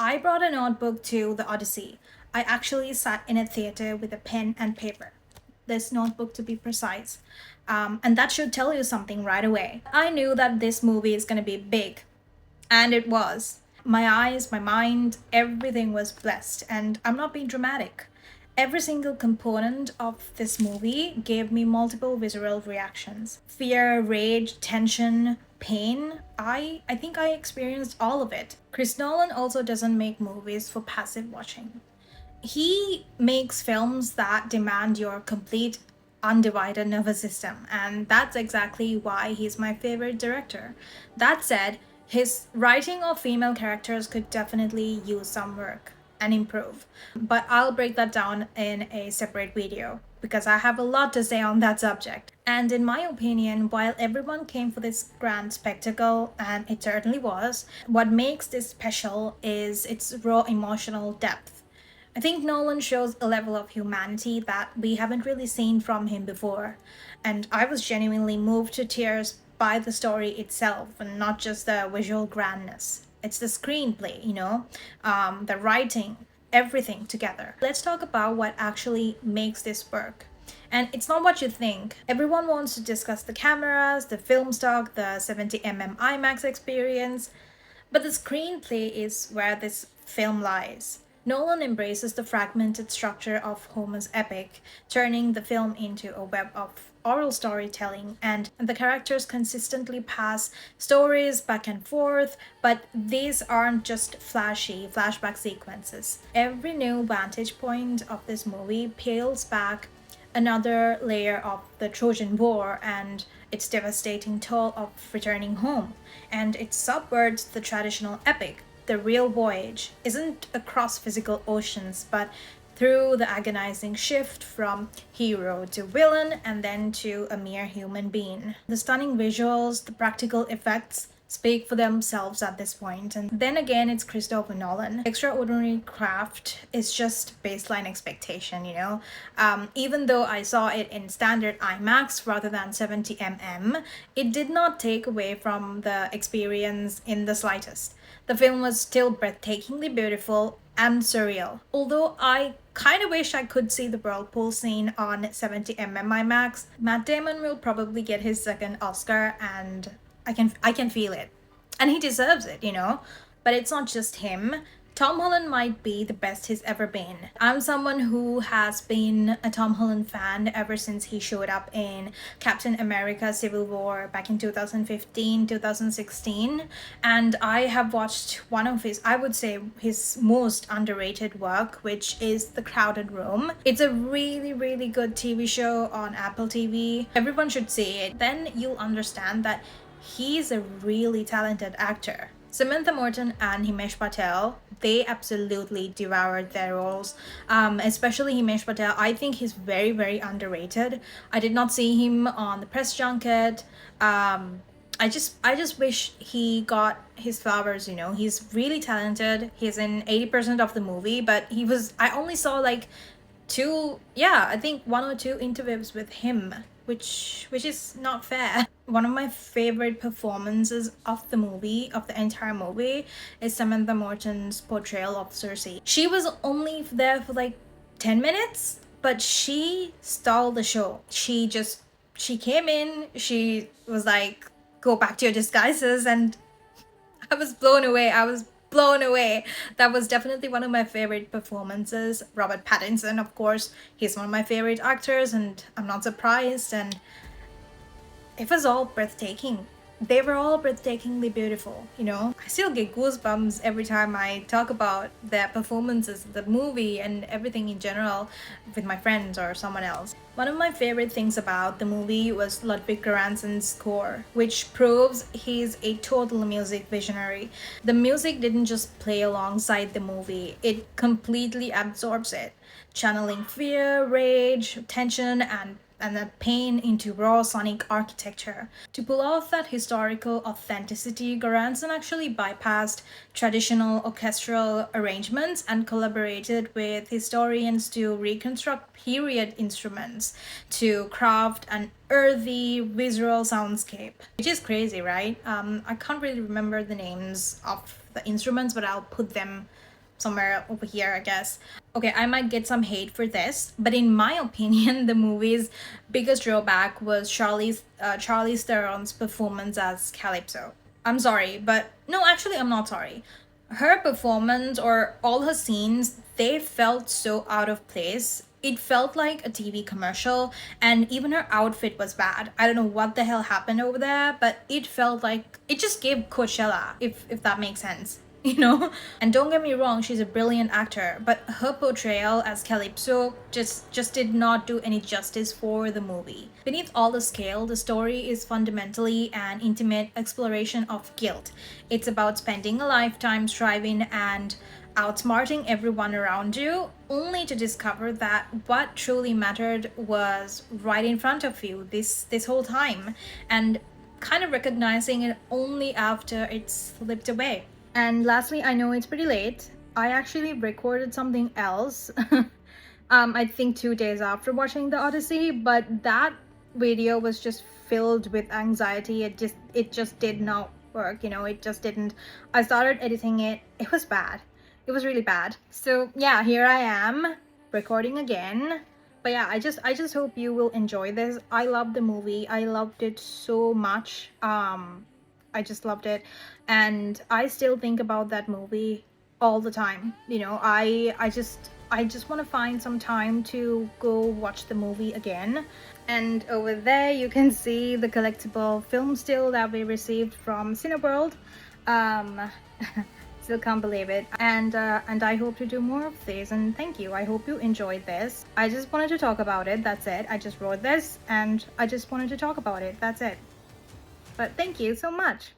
I brought a notebook to the Odyssey. I actually sat in a theater with a pen and paper. This notebook, to be precise. And that should tell you something right away. I knew that this movie is going to be big, and it was. My eyes, my mind, everything was blessed, and I'm not being dramatic. Every single component of this movie gave me multiple visceral reactions: fear, rage, tension, pain. I think I experienced all of it. Chris Nolan also doesn't make movies for passive watching. He makes films that demand your complete undivided nervous system, and that's exactly why he's my favorite director. That said, his writing of female characters could definitely use some work and improve, but I'll break that down in a separate video because I have a lot to say on that subject. And in my opinion, while everyone came for this grand spectacle, and it certainly was, what makes this special is its raw emotional depth. I think Nolan shows a level of humanity that we haven't really seen from him before, and I was genuinely moved to tears by the story itself and not just the visual grandness. It's the screenplay, the writing, everything together. Let's talk about what actually makes this work. And it's not what you think. Everyone wants to discuss the cameras, the film stock, the 70mm IMAX experience, but the screenplay is where this film lies. Nolan embraces the fragmented structure of Homer's epic, turning the film into a web of oral storytelling, and the characters consistently pass stories back and forth, but these aren't just flashy flashback sequences. Every new vantage point of this movie peels back another layer of the Trojan War and its devastating toll of returning home, and it subverts the traditional epic. The real voyage isn't across physical oceans, but through the agonizing shift from hero to villain and then to a mere human being. The stunning visuals, the practical effects, speak for themselves at this point. And then again, it's Christopher Nolan. Extraordinary craft is just baseline expectation. Even though I saw it in standard IMAX rather than 70mm, it did not take away from the experience in the slightest. The film was still breathtakingly beautiful and surreal. Although I kind of wish I could see the whirlpool scene on 70mm IMAX, Matt Damon will probably get his second Oscar, and I can feel it. And he deserves it. But it's not just him. Tom Holland might be the best he's ever been. I'm someone who has been a Tom Holland fan ever since he showed up in Captain America Civil War back in 2015, 2016. And I have watched one of his, I would say, his most underrated work, which is The Crowded Room. It's a really, really good TV show on Apple TV. Everyone should see it. Then you'll understand that he's a really talented actor. Samantha Morton and Himesh Patel, they absolutely devoured their roles. Especially Himesh Patel, I think he's very, very underrated. I did not see him on the press junket. I just wish he got his flowers. He's really talented. He's in 80% of the movie, but I only saw like I think one or two interviews with him, which is not fair. One of my favorite performances of the entire movie, is Samantha Morton's portrayal of Cersei. She was only there for like 10 minutes, but she stole the show. She came in, she was like, go back to your disguises, and I was blown away. I was blown away. That was definitely one of my favorite performances. Robert Pattinson, of course, he's one of my favorite actors, and I'm not surprised. And it was all breathtaking. They were all breathtakingly beautiful. I still get goosebumps every time I talk about their performances, the movie, and everything in general with my friends or someone else. One of my favorite things about the movie was Ludwig Göransson's score, which proves he's a total music visionary. The music didn't just play alongside the movie, it completely absorbs it, channeling fear, rage, tension, and that pain into raw sonic architecture. To pull off that historical authenticity, Göransson actually bypassed traditional orchestral arrangements and collaborated with historians to reconstruct period instruments to craft an earthy visceral soundscape, which is crazy, right? I can't really remember the names of the instruments, but I'll put them somewhere over here, I guess. Okay, I might get some hate for this, but in my opinion, the movie's biggest drawback was Charlize Theron's performance as Calypso. I'm sorry, but no, actually, I'm not sorry. Her performance or all her scenes, they felt so out of place. It felt like a TV commercial, and even her outfit was bad. I don't know what the hell happened over there, but it felt like it just gave Coachella, if that makes sense. And don't get me wrong, she's a brilliant actor, but her portrayal as Calypso just did not do any justice for the movie. Beneath all the scale, the story is fundamentally an intimate exploration of guilt. It's about spending a lifetime striving and outsmarting everyone around you, only to discover that what truly mattered was right in front of you this whole time, and kind of recognizing it only after it slipped away. And lastly, I know it's pretty late. I actually recorded something else. I think 2 days after watching the Odyssey, but that video was just filled with anxiety. It just did not work. It just didn't. I started editing it. It was bad. It was really bad. So yeah, here I am recording again. But yeah, I just hope you will enjoy this. I love the movie. I loved it so much. I just loved it, and I still think about that movie all the time. I just want to find some time to go watch the movie again. And over there you can see the collectible film still that we received from Cineworld. um Still can't believe it. And I hope to do more of this, and thank you. I hope you enjoyed this. I just wanted to talk about it, that's it. I just wrote this and I just wanted to talk about it, that's it. But thank you so much.